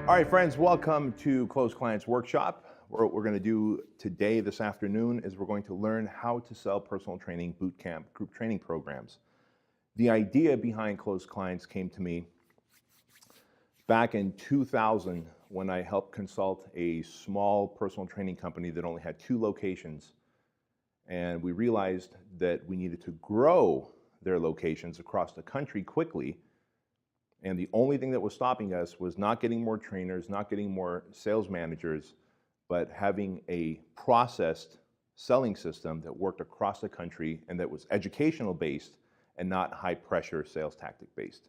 All right, friends, welcome to Close Clients Workshop. What we're going to do today, this afternoon, is we're going to learn how to sell personal training, boot camp, group training programs. The idea behind Close Clients came to me back in 2000 when I helped consult a small personal training company that only had 2 locations. And we realized that we needed to grow their locations across the country quickly. And the only thing that was stopping us was not getting more trainers, not getting more sales managers, but having a processed selling system that worked across the country and that was educational based and not high pressure sales tactic based.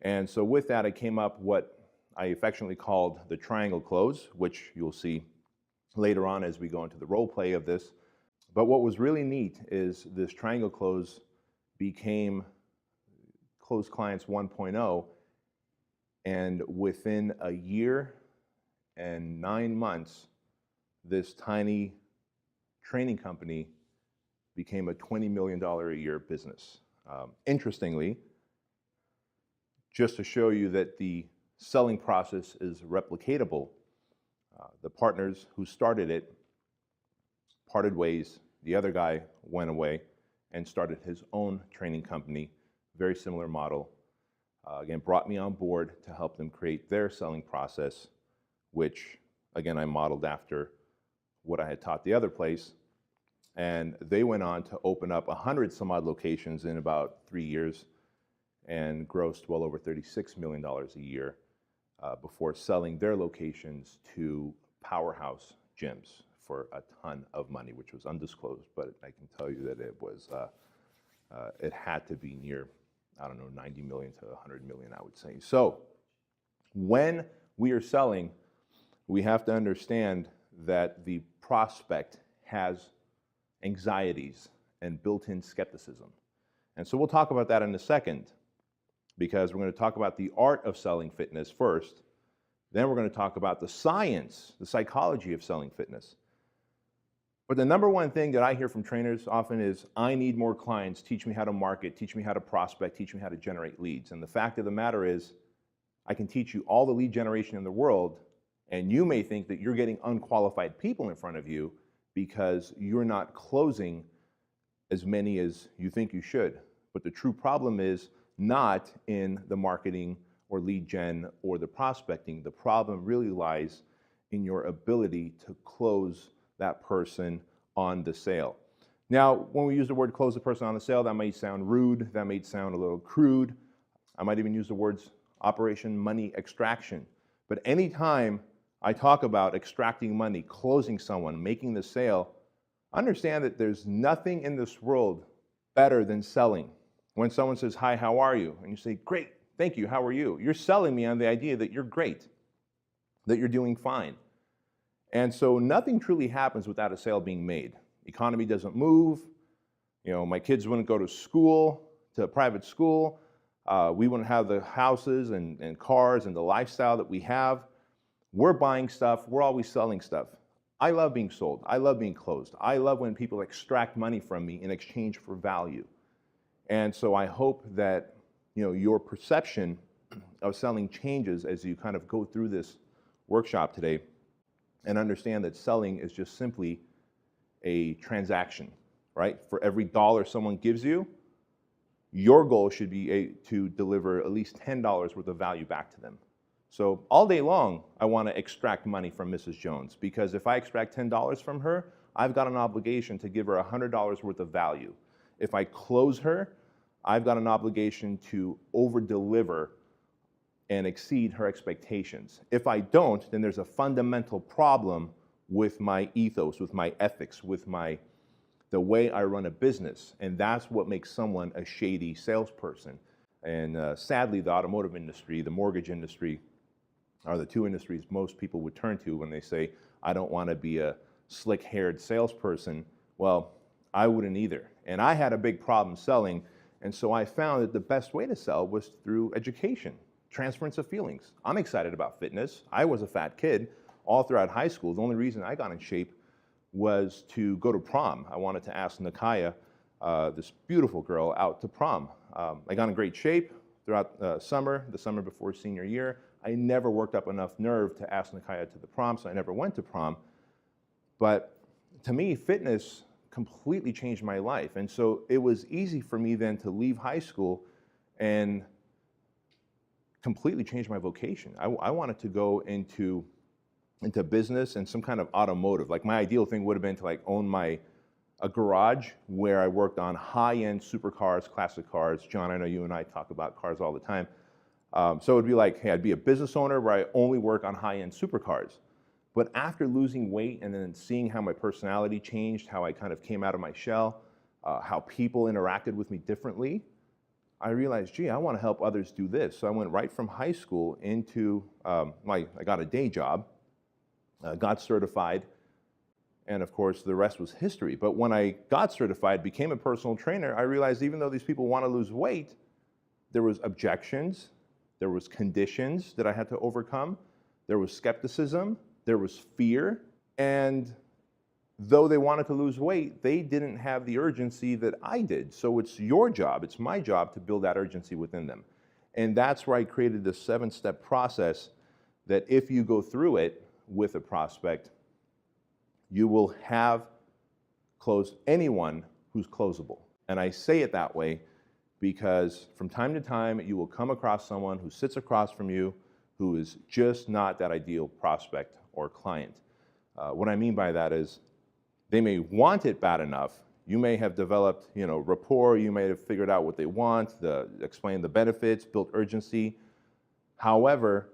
And so with that, I came up what I affectionately called the triangle close, which you'll see later on as we go into the role play of this. But what was really neat is this triangle close became Close Clients 1.0, and within a year and 9 months, this tiny training company became a $20 million a year business. Interestingly, just to show you that the selling process is replicatable, the partners who started it parted ways. The other guy went away and started his own training company. Very similar model. Again, brought me on board to help them create their selling process, which, again, I modeled after what I had taught the other place. And they went on to open up 100 some odd locations in about 3 years and grossed well over $36 million a year before selling their locations to powerhouse gyms for a ton of money, which was undisclosed, but I can tell you that it was, it had to be near, I don't know, 90 million to 100 million, I would say. So when we are selling, we have to understand that the prospect has anxieties and built-in skepticism. And so we'll talk about that in a second, because we're going to talk about the art of selling fitness first. Then we're going to talk about the science, the psychology of selling fitness. But the number one thing that I hear from trainers often is, I need more clients, teach me how to market, teach me how to prospect, teach me how to generate leads. And the fact of the matter is, I can teach you all the lead generation in the world, and you may think that you're getting unqualified people in front of you because you're not closing as many as you think you should. But the true problem is not in the marketing or lead gen or the prospecting. The problem really lies in your ability to close that person on the sale. Now, when we use the word close the person on the sale, that may sound rude, that may sound a little crude. I might even use the words operation money extraction. But anytime I talk about extracting money, closing someone, making the sale, understand that there's nothing in this world better than selling. When someone says, "Hi, how are you?" and you say, "Great, thank you, how are you?" You're selling me on the idea that you're great, that you're doing fine. And so nothing truly happens without a sale being made. Economy doesn't move. You know, my kids wouldn't go to school, to a private school. We wouldn't have the houses and cars and the lifestyle that we have. We're buying stuff. We're always selling stuff. I love being sold. I love being closed. I love when people extract money from me in exchange for value. And so I hope that, you know, your perception of selling changes as you kind of go through this workshop today, and understand that selling is just simply a transaction, right? For every dollar someone gives you, your goal should be to deliver at least $10 worth of value back to them. So all day long, I want to extract money from Mrs. Jones, because if I extract $10 from her, I've got an obligation to give her $100 worth of value. If I close her, I've got an obligation to over-deliver and exceed her expectations. If I don't, then there's a fundamental problem with my ethos, with my ethics, with the way I run a business. And that's what makes someone a shady salesperson. And sadly, the automotive industry, the mortgage industry, are the 2 industries most people would turn to when they say, "I don't want to be a slick-haired salesperson." Well, I wouldn't either. And I had a big problem selling, and so I found that the best way to sell was through education. Transference of feelings. I'm excited about fitness. I was a fat kid all throughout high school. The only reason I got in shape was to go to prom. I wanted to ask Nakaya, this beautiful girl, out to prom. I got in great shape, throughout the summer before senior year. I never worked up enough nerve to ask Nikaya to the prom, so I never went to prom. But to me, fitness completely changed my life. And so it was easy for me then to leave high school and completely change my vocation. I wanted to go into business and some kind of automotive. Like my ideal thing would have been to like own a garage where I worked on high-end supercars, classic cars. John, I know you and I talk about cars all the time. So it would be like, hey, I'd be a business owner where I only work on high-end supercars. But after losing weight and then seeing how my personality changed, how I kind of came out of my shell, how people interacted with me differently, I realized, gee, I want to help others do this. So I went right from high school into, I got a day job, got certified, and of course the rest was history. But when I got certified, became a personal trainer, I realized even though these people want to lose weight, there was objections, there was conditions that I had to overcome, there was skepticism, there was fear, and though they wanted to lose weight, they didn't have the urgency that I did. So it's your job, it's my job to build that urgency within them. And that's where I created this 7-step process that if you go through it with a prospect, you will have closed anyone who's closable. And I say it that way because from time to time, you will come across someone who sits across from you who is just not that ideal prospect or client. What I mean by that is they may want it bad enough. You may have developed, rapport. You may have figured out what they want, explained the benefits, built urgency. However,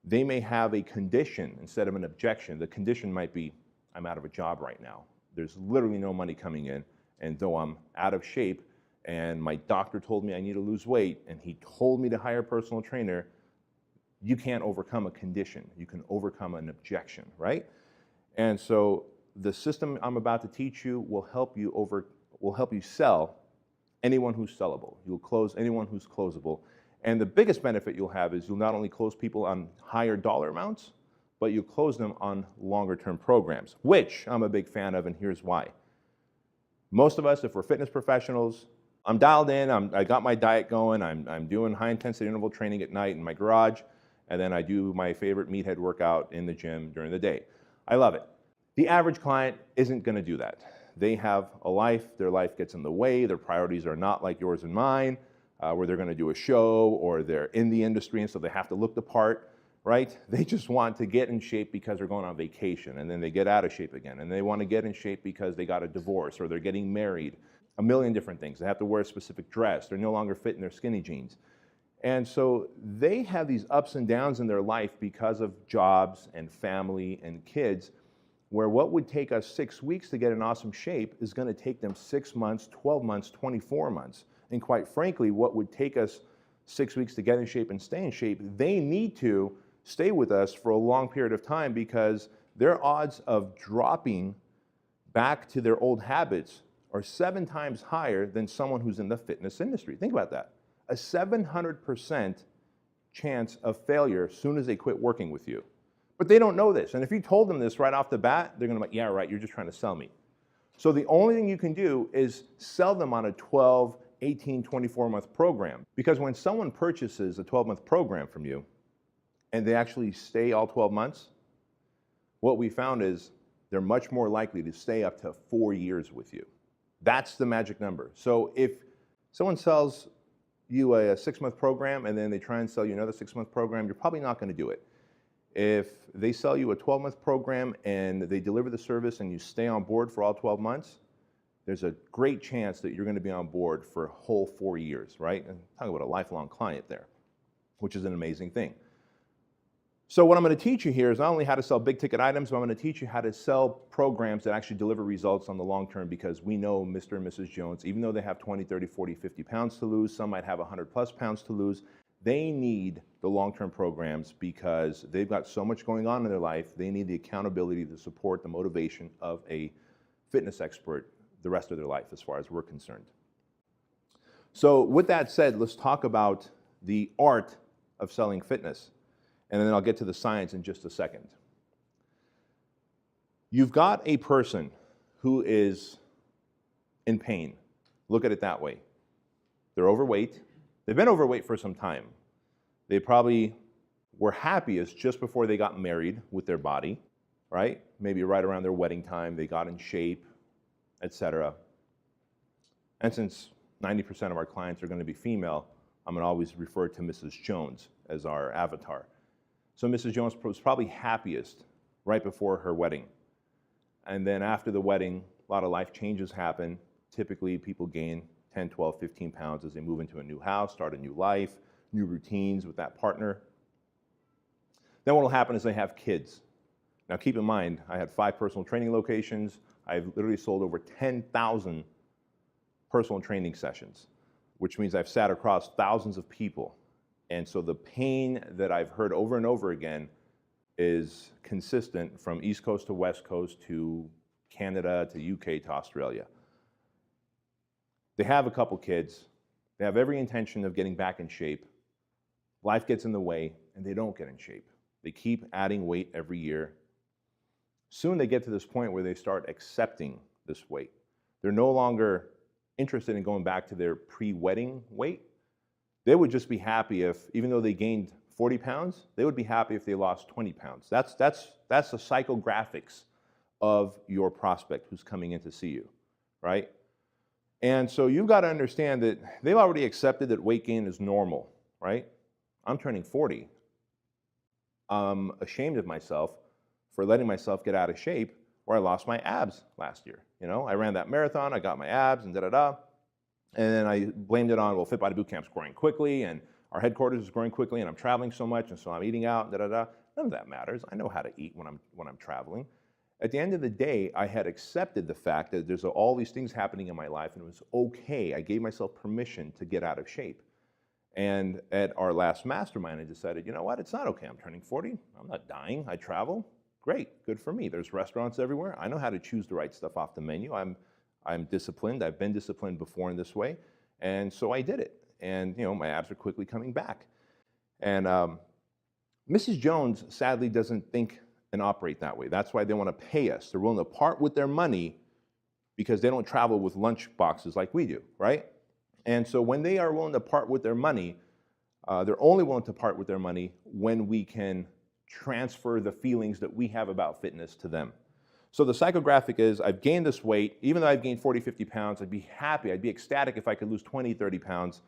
they may have a condition instead of an objection. The condition might be, I'm out of a job right now. There's literally no money coming in. And though I'm out of shape and my doctor told me I need to lose weight and he told me to hire a personal trainer, you can't overcome a condition. You can overcome an objection, right? And so the system I'm about to teach you will help you sell anyone who's sellable. You'll close anyone who's closable. And the biggest benefit you'll have is you'll not only close people on higher dollar amounts, but you'll close them on longer term programs, which I'm a big fan of, and here's why. Most of us, if we're fitness professionals, I'm dialed in, I got my diet going, I'm doing high intensity interval training at night in my garage, and then I do my favorite meathead workout in the gym during the day. I love it. The average client isn't going to do that. They have a life, their life gets in the way, their priorities are not like yours and mine, where they're going to do a show or they're in the industry and so they have to look the part, right? They just want to get in shape because they're going on vacation and then they get out of shape again. And they want to get in shape because they got a divorce or they're getting married, a million different things. They have to wear a specific dress. They're no longer fit in their skinny jeans. And so they have these ups and downs in their life because of jobs and family and kids, where what would take us 6 weeks to get in awesome shape is going to take them 6 months, 12 months, 24 months. And quite frankly, what would take us 6 weeks to get in shape and stay in shape, they need to stay with us for a long period of time because their odds of dropping back to their old habits are 7 times higher than someone who's in the fitness industry. Think about that. A 700% chance of failure as soon as they quit working with you. But they don't know this. And if you told them this right off the bat, they're going to be like, yeah, right, you're just trying to sell me. So the only thing you can do is sell them on a 12, 18, 24-month program. Because when someone purchases a 12-month program from you and they actually stay all 12 months, what we found is they're much more likely to stay up to 4 years with you. That's the magic number. So if someone sells you a 6-month program and then they try and sell you another 6-month program, you're probably not going to do it. If they sell you a 12-month program and they deliver the service and you stay on board for all 12 months, there's a great chance that you're going to be on board for a whole 4 years, right? And talking about a lifelong client there, which is an amazing thing. So what I'm going to teach you here is not only how to sell big ticket items, but I'm going to teach you how to sell programs that actually deliver results on the long term, because we know Mr. and Mrs. Jones, even though they have 20, 30, 40, 50 pounds to lose, some might have 100 plus pounds to lose, they need the long-term programs because they've got so much going on in their life. They need the accountability, the support, the motivation of a fitness expert the rest of their life as far as we're concerned. So with that said, let's talk about the art of selling fitness. And then I'll get to the science in just a second. You've got a person who is in pain. Look at it that way. They're overweight. They've been overweight for some time. They probably were happiest just before they got married with their body, right? Maybe right around their wedding time, they got in shape, etc. And since 90% of our clients are going to be female, I'm going to always refer to Mrs. Jones as our avatar. So Mrs. Jones was probably happiest right before her wedding. And then after the wedding, a lot of life changes happen. Typically, people gain 10, 12, 15 pounds as they move into a new house, start a new life, new routines with that partner. Then what will happen is they have kids. Now keep in mind, I had 5 personal training locations. I've literally sold over 10,000 personal training sessions, which means I've sat across thousands of people. And so the pain that I've heard over and over again is consistent from East Coast to West Coast to Canada to UK to Australia. They have a couple kids. They have every intention of getting back in shape. Life gets in the way, and they don't get in shape. They keep adding weight every year. Soon they get to this point where they start accepting this weight. They're no longer interested in going back to their pre-wedding weight. They would just be happy if, even though they gained 40 pounds, they would be happy if they lost 20 pounds. That's the psychographics of your prospect who's coming in to see you, right? And so you've got to understand that they've already accepted that weight gain is normal, right? I'm turning 40. I'm ashamed of myself for letting myself get out of shape where I lost my abs last year. You know, I ran that marathon, I got my abs and da-da-da. And then I blamed it on, well, Fit Body Bootcamp's growing quickly and our headquarters is growing quickly and I'm traveling so much and so I'm eating out, da-da-da. None of that matters. I know how to eat when I'm traveling. At the end of the day, I had accepted the fact that there's all these things happening in my life and it was okay. I gave myself permission to get out of shape. And at our last mastermind, I decided, you know what, it's not okay. I'm turning 40. I'm not dying. I travel. Great. Good for me. There's restaurants everywhere. I know how to choose the right stuff off the menu. I'm disciplined. I've been disciplined before in this way. And so I did it. And, you know, my abs are quickly coming back. And Mrs. Jones, sadly, doesn't think and operate that way. That's why they want to pay us. They're willing to part with their money because they don't travel with lunch boxes like we do, right? And so when they are willing to part with their money, they're only willing to part with their money when we can transfer the feelings that we have about fitness to them. So the psychographic is, I've gained this weight. Even though I've gained 40, 50 pounds, I'd be happy, I'd be ecstatic if I could lose 20, 30 pounds.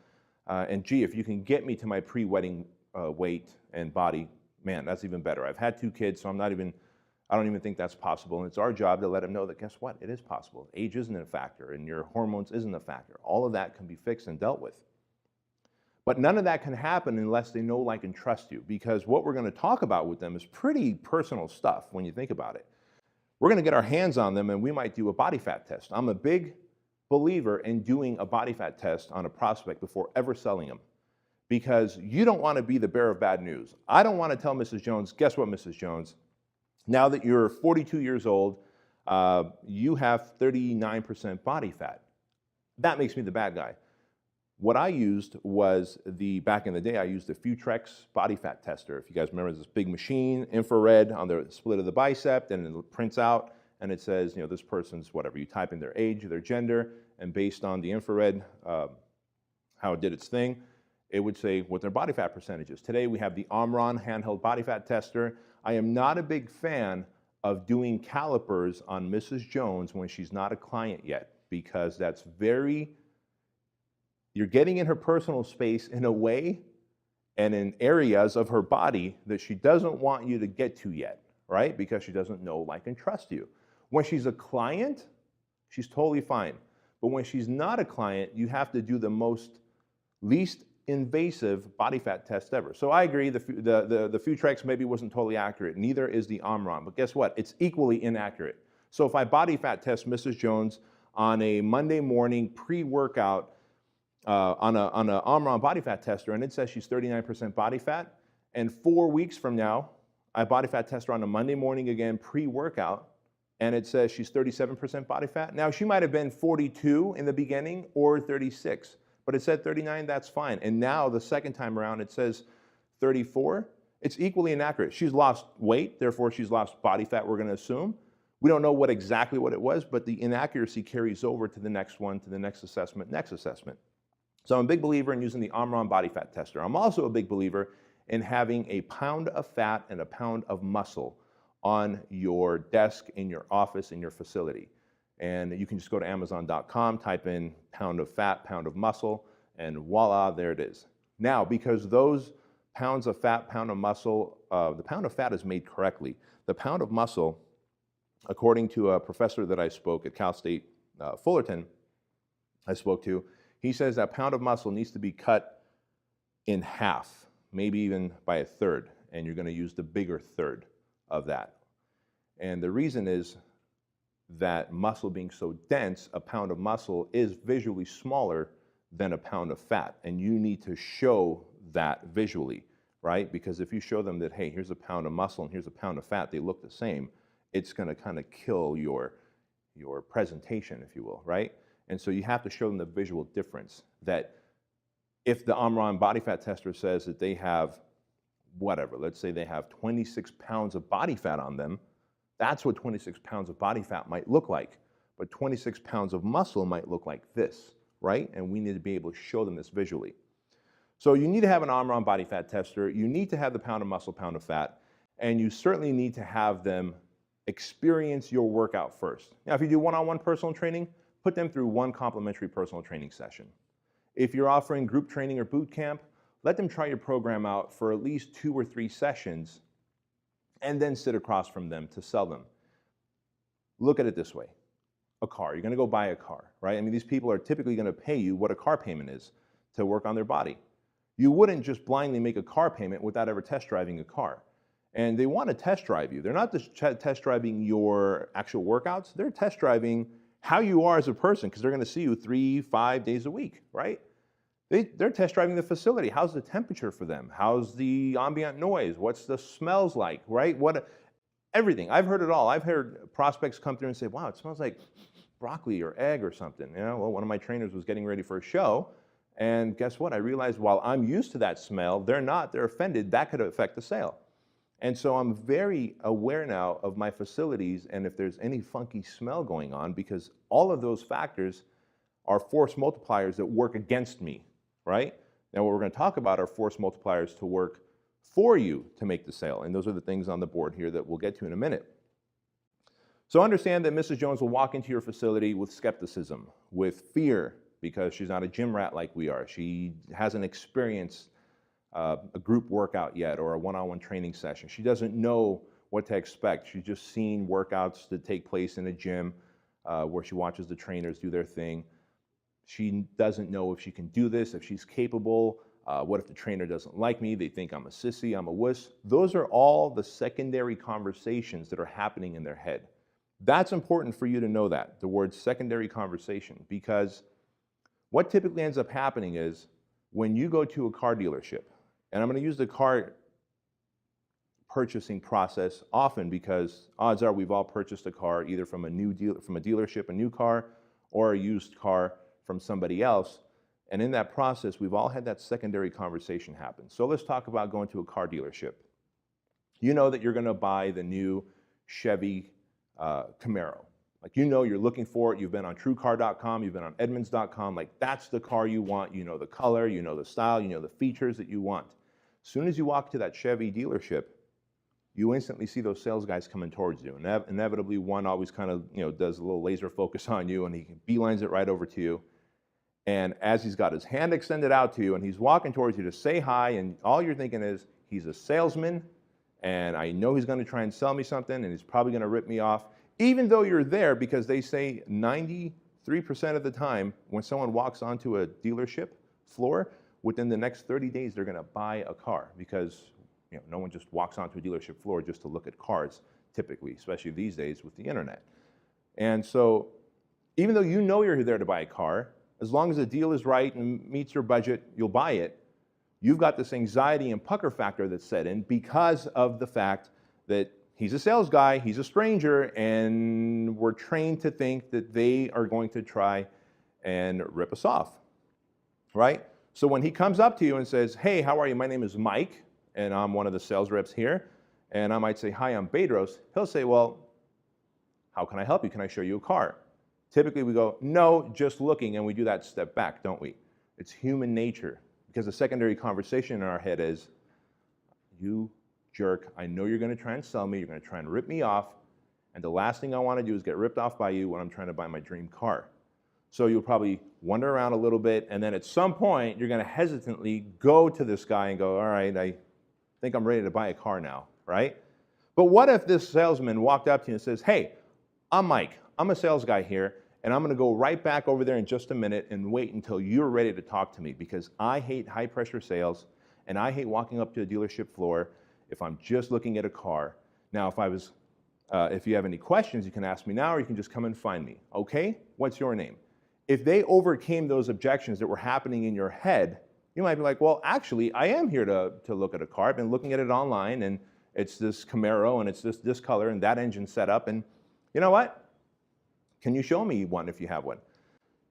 And gee, if you can get me to my pre-wedding weight and body, man, that's even better. I've had 2 kids, so I don't even think that's possible. And it's our job to let them know that, guess what? It is possible. Age isn't a factor, and your hormones isn't a factor. All of that can be fixed and dealt with. But none of that can happen unless they know, like, and trust you, because what we're going to talk about with them is pretty personal stuff when you think about it. We're going to get our hands on them, and we might do a body fat test. I'm a big believer in doing a body fat test on a prospect before ever selling them, because you don't want to be the bearer of bad news. I don't want to tell Mrs. Jones, guess what, Mrs. Jones? Now that you're 42 years old, you have 39% body fat. That makes me the bad guy. What I used was back in the day, I used the Futrex body fat tester. If you guys remember, this big machine, infrared on the split of the bicep, and it prints out, and it says, you know, this person's whatever. You type in their age, their gender, and based on the infrared, how it did its thing, it would say what their body fat percentage is. Today, we have the Omron handheld body fat tester. I am not a big fan of doing calipers on Mrs. Jones when she's not a client yet, because that's you're getting in her personal space in a way and in areas of her body that she doesn't want you to get to yet, right? Because she doesn't know, like, and trust you. When she's a client, she's totally fine. But when she's not a client, you have to do the least invasive body fat test ever. So I agree, the Futrex maybe wasn't totally accurate. Neither is the Omron. But guess what? It's equally inaccurate. So if I body fat test Mrs. Jones on a Monday morning pre-workout on a Omron body fat tester, and it says she's 39% body fat, and 4 weeks from now, I body fat test her on a Monday morning again pre-workout, and it says she's 37% body fat. Now, she might have been 42 in the beginning or 36. But it said 39, that's fine. And now the second time around, it says 34. It's equally inaccurate. She's lost weight, therefore she's lost body fat, we're going to assume. We don't know exactly what it was, but the inaccuracy carries over to the next one, to the next assessment, next assessment. So I'm a big believer in using the Omron body fat tester. I'm also a big believer in having a pound of fat and a pound of muscle on your desk, in your office, in your facility. And you can just go to Amazon.com, type in pound of fat, pound of muscle, and voila, there it is. Now, because those pounds of fat, pound of muscle, the pound of fat is made correctly. The pound of muscle, according to a professor that I spoke at Cal State Fullerton, I spoke to, he says that pound of muscle needs to be cut in half, maybe even by a third, and you're going to use the bigger third of that. And the reason is that muscle being so dense, a pound of muscle is visually smaller than a pound of fat, and you need to show that visually, right? Because if you show them that, hey, here's a pound of muscle and here's a pound of fat, they look the same, it's going to kind of kill your presentation, if you will, right? And so you have to show them the visual difference, that if the Omron body fat tester says that they have whatever, let's say they have 26 pounds of body fat on them, that's what 26 pounds of body fat might look like. But 26 pounds of muscle might look like this, right? And we need to be able to show them this visually. So you need to have an Omron body fat tester. You need to have the pound of muscle, pound of fat, and you certainly need to have them experience your workout first. Now, if you do one-on-one personal training, put them through one complimentary personal training session. If you're offering group training or boot camp, let them try your program out for at least 2 or 3 sessions and then sit across from them to sell them. Look at it this way. A car, you're going to go buy a car, right? I mean, these people are typically going to pay you what a car payment is to work on their body. You wouldn't just blindly make a car payment without ever test driving a car. And they want to test drive you. They're not just test driving your actual workouts, they're test driving how you are as a person, because they're going to see you 3-5 days a week, right? They're test driving the facility. How's the temperature for them? How's the ambient noise? What's the smells like, right? Everything. I've heard it all. I've heard prospects come through and say, wow, it smells like broccoli or egg or something. You know, well, one of my trainers was getting ready for a show, and guess what? I realized while I'm used to that smell, they're not. They're offended. That could affect the sale. And so I'm very aware now of my facilities and if there's any funky smell going on, because all of those factors are force multipliers that work against me, right? Now what we're going to talk about are force multipliers to work for you to make the sale. And those are the things on the board here that we'll get to in a minute. So understand that Mrs. Jones will walk into your facility with skepticism, with fear, because she's not a gym rat like we are. She hasn't experienced a group workout yet or a one-on-one training session. She doesn't know what to expect. She's just seen workouts that take place in a gym where she watches the trainers do their thing. She doesn't know if she can do this, if she's capable. What if the trainer doesn't like me? They think I'm a sissy, I'm a wuss. Those are all the secondary conversations that are happening in their head. That's important for you to know that, the word secondary conversation, because what typically ends up happening is when you go to a car dealership, and I'm going to use the car purchasing process often because odds are we've all purchased a car either from a dealership, a new car, or a used car from somebody else. And in that process, we've all had that secondary conversation happen. So let's talk about going to a car dealership. You know that you're going to buy the new Chevy Camaro. Like, you know, you're looking for it. You've been on TrueCar.com. You've been on Edmunds.com. Like, that's the car you want. You know the color. You know the style. You know the features that you want. As soon as you walk to that Chevy dealership, you instantly see those sales guys coming towards you. And inevitably, one always kind of, does a little laser focus on you, and he beelines it right over to you. And as he's got his hand extended out to you, and he's walking towards you to say hi, and all you're thinking is, he's a salesman, and I know he's going to try and sell me something, and he's probably going to rip me off. Even though you're there, because they say 93% of the time when someone walks onto a dealership floor, within the next 30 days, they're going to buy a car, because no one just walks onto a dealership floor just to look at cars, typically, especially these days with the internet. And so even though you know you're there to buy a car, as long as the deal is right and meets your budget, you'll buy it. You've got this anxiety and pucker factor that's set in because of the fact that he's a sales guy, he's a stranger, and we're trained to think that they are going to try and rip us off, right? So when he comes up to you and says, hey, how are you? My name is Mike, and I'm one of the sales reps here. And I might say, hi, I'm Bedros. He'll say, well, how can I help you? Can I show you a car? Typically we go, no, just looking, and we do that step back, don't we? It's human nature, because the secondary conversation in our head is, you jerk, I know you're going to try and sell me, you're going to try and rip me off, and the last thing I want to do is get ripped off by you when I'm trying to buy my dream car. So you'll probably wander around a little bit, and then at some point, you're going to hesitantly go to this guy and go, all right, I think I'm ready to buy a car now, right? But what if this salesman walked up to you and says, hey, I'm Mike, I'm a sales guy here, and I'm going to go right back over there in just a minute and wait until you're ready to talk to me, because I hate high-pressure sales, and I hate walking up to a dealership floor if I'm just looking at a car. Now, if you have any questions, you can ask me now, or you can just come and find me. Okay? What's your name? If they overcame those objections that were happening in your head, you might be like, well, actually, I am here to look at a car. I've been looking at it online, and it's this Camaro, and it's this color, and that engine set up, and you know what? Can you show me one if you have one?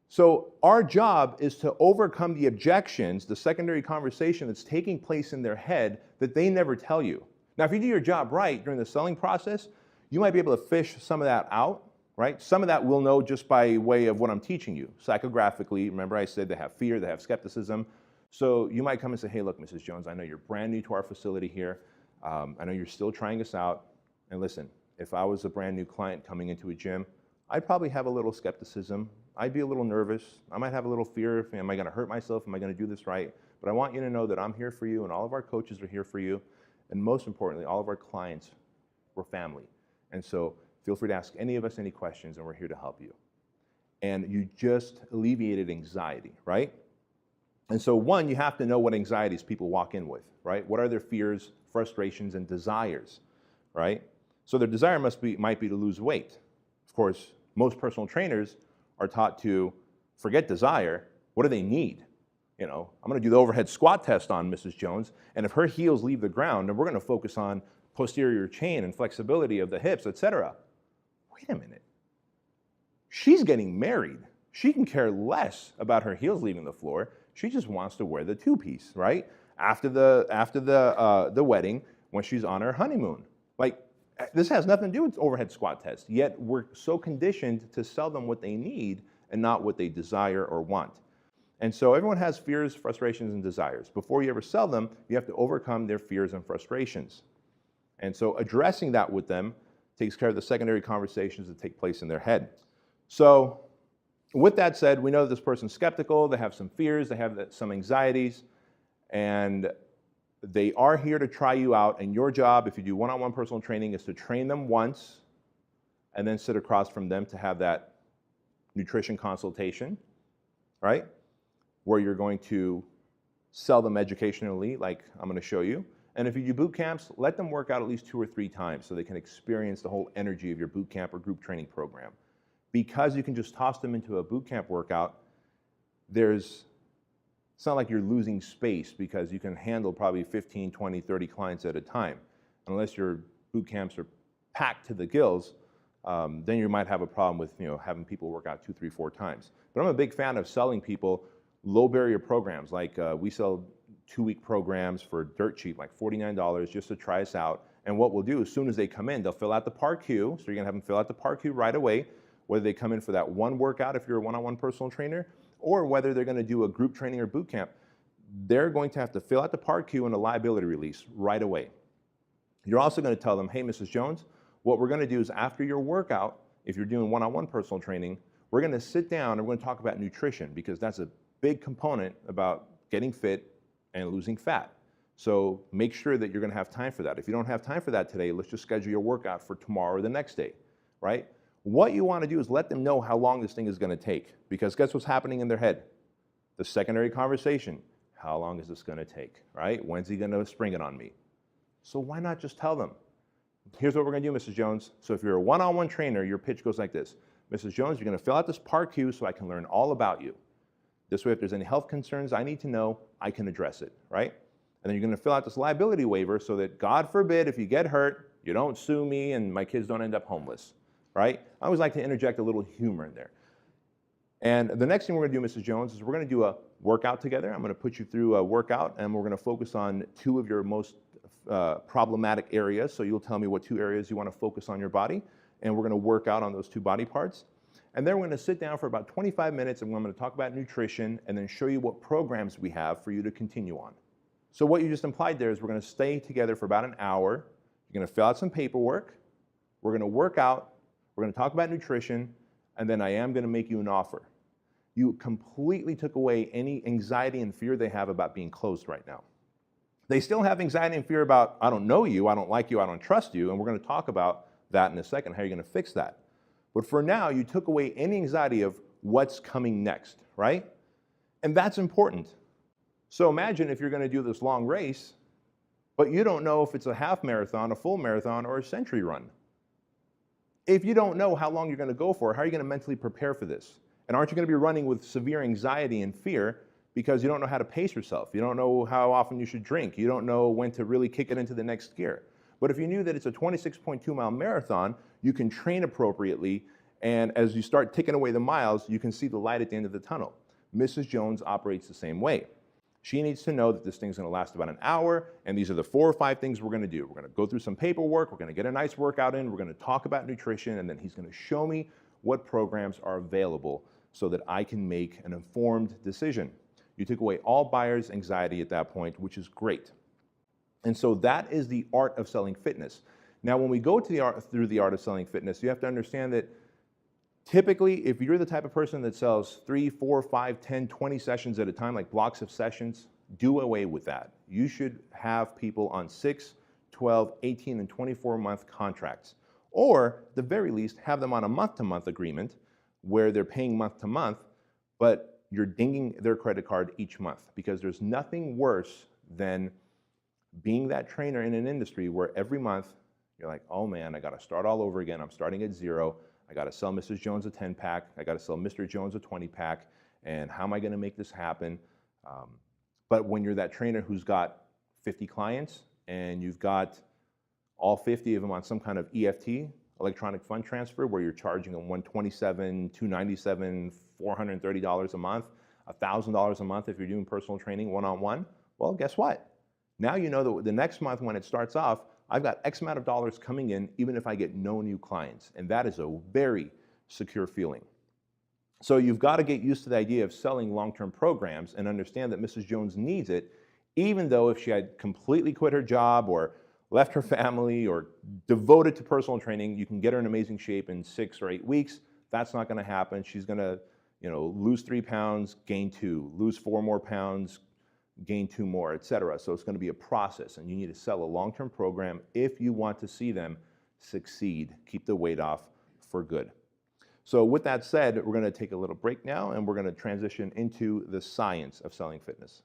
So our job is to overcome the objections, the secondary conversation that's taking place in their head that they never tell you. Now, if you do your job right during the selling process, you might be able to fish some of that out, right? Some of that we'll know just by way of what I'm teaching you. Psychographically, remember I said they have fear, they have skepticism. So you might come and say, hey, look, Mrs. Jones, I know you're brand new to our facility here. I know you're still trying us out. And listen, if I was a brand new client coming into a gym, I'd probably have a little skepticism. I'd be a little nervous. I might have a little fear. Am I going to hurt myself? Am I going to do this right? But I want you to know that I'm here for you, and all of our coaches are here for you. And most importantly, all of our clients, we're family. And so feel free to ask any of us any questions, and we're here to help you. And you just alleviated anxiety, right? And so one, you have to know what anxieties people walk in with, right? What are their fears, frustrations, and desires, right? So their desire might be to lose weight. Of course, most personal trainers are taught to forget desire. What do they need? You know, I'm going to do the overhead squat test on Mrs. Jones, and if her heels leave the ground, then we're going to focus on posterior chain and flexibility of the hips, etc. Wait a minute. She's getting married. She can care less about her heels leaving the floor. She just wants to wear the two-piece, right? After the wedding, when she's on her honeymoon. Like, this has nothing to do with overhead squat test, yet we're so conditioned to sell them what they need and not what they desire or want. And so everyone has fears, frustrations, and desires. Before you ever sell them, you have to overcome their fears and frustrations. And so addressing that with them takes care of the secondary conversations that take place in their head. So with that said, we know that this person's skeptical, they have some fears, they have some anxieties, and they are here to try you out. And your job, if you do one-on-one personal training, is to train them once and then sit across from them to have that nutrition consultation, right? Where you're going to sell them educationally, like I'm going to show you. And if you do boot camps, let them work out at least 2 or 3 times so they can experience the whole energy of your boot camp or group training program. Because you can just toss them into a boot camp workout, it's not like you're losing space because you can handle probably 15, 20, 30 clients at a time. Unless your boot camps are packed to the gills, then you might have a problem with having people work out 2, 3, 4 times. But I'm a big fan of selling people low barrier programs. Like we sell 2-week programs for dirt cheap, like $49 just to try us out. And what we'll do, as soon as they come in, they'll fill out the PAR-Q. So you're gonna have them fill out the PAR-Q right away, whether they come in for that one workout if you're a one-on-one personal trainer, or whether they're gonna do a group training or boot camp. They're going to have to fill out the PAR-Q and a liability release right away. You're also gonna tell them, hey, Mrs. Jones, what we're gonna do is after your workout, if you're doing one-on-one personal training, we're gonna sit down and we're gonna talk about nutrition, because that's a big component about getting fit and losing fat. So make sure that you're gonna have time for that. If you don't have time for that today, let's just schedule your workout for tomorrow or the next day, right? What you wanna do is let them know how long this thing is gonna take, because guess what's happening in their head? The secondary conversation. How long is this gonna take, right? When's he gonna spring it on me? So why not just tell them? Here's what we're gonna do, Mrs. Jones. So if you're a one-on-one trainer, your pitch goes like this. Mrs. Jones, you're gonna fill out this PAR-Q so I can learn all about you. This way, if there's any health concerns I need to know, I can address it, right? And then you're gonna fill out this liability waiver so that, God forbid, if you get hurt, you don't sue me and my kids don't end up homeless, right? I always like to interject a little humor in there. And the next thing we're gonna do, Mrs. Jones, is we're gonna do a workout together. I'm gonna put you through a workout, and we're gonna focus on 2 of your most problematic areas. So you'll tell me what 2 areas you wanna focus on your body, and we're gonna work out on those 2 body parts. And then we're going to sit down for about 25 minutes and I'm going to talk about nutrition and then show you what programs we have for you to continue on. So what you just implied there is we're going to stay together for about an hour. You're going to fill out some paperwork. We're going to work out. We're going to talk about nutrition. And then I am going to make you an offer. You completely took away any anxiety and fear they have about being closed right now. They still have anxiety and fear about, I don't know you, I don't like you, I don't trust you, and we're going to talk about that in a second, how you're going to fix that. But for now, you took away any anxiety of what's coming next, right? And that's important. So imagine if you're going to do this long race, but you don't know if it's a half marathon, a full marathon, or a century run. If you don't know how long you're going to go for, how are you going to mentally prepare for this? And aren't you going to be running with severe anxiety and fear because you don't know how to pace yourself? You don't know how often you should drink. You don't know when to really kick it into the next gear. But if you knew that it's a 26.2 mile marathon, you can train appropriately, and as you start ticking away the miles, you can see the light at the end of the tunnel. Mrs. Jones operates the same way. She needs to know that this thing's going to last about an hour, and these are the 4 or 5 things we're going to do. We're going to go through some paperwork, we're going to get a nice workout in, we're going to talk about nutrition, and then he's going to show me what programs are available so that I can make an informed decision. You took away all buyer's anxiety at that point, which is great. And so that is the art of selling fitness. Now, when we go to through the art of selling fitness, you have to understand that typically, if you're the type of person that sells 3, 4, 5, 10, 20 sessions at a time, like blocks of sessions, do away with that. You should have people on 6, 12, 18, and 24-month contracts. Or, at the very least, have them on a month-to-month agreement where they're paying month to month, but you're dinging their credit card each month, because there's nothing worse than being that trainer in an industry where every month you're like, oh man, I got to start all over again. I'm starting at 0. I got to sell Mrs. Jones a 10-pack. I got to sell Mr. Jones a 20-pack. And how am I going to make this happen? But when you're that trainer who's got 50 clients and you've got all 50 of them on some kind of EFT, electronic fund transfer, where you're charging them $127, $297, $430 a month, $1,000 a month if you're doing personal training one-on-one, well, guess what? Now you know that the next month when it starts off, I've got X amount of dollars coming in even if I get no new clients. And that is a very secure feeling. So you've got to get used to the idea of selling long-term programs and understand that Mrs. Jones needs it, even though if she had completely quit her job or left her family or devoted to personal training, you can get her in amazing shape in 6 or 8 weeks. That's not going to happen. She's going to, lose 3 pounds, gain 2, lose 4 more pounds, gain 2 more, etc. So it's going to be a process, and you need to sell a long-term program if you want to see them succeed, keep the weight off for good. So with that said, we're going to take a little break now, and we're going to transition into the science of selling fitness.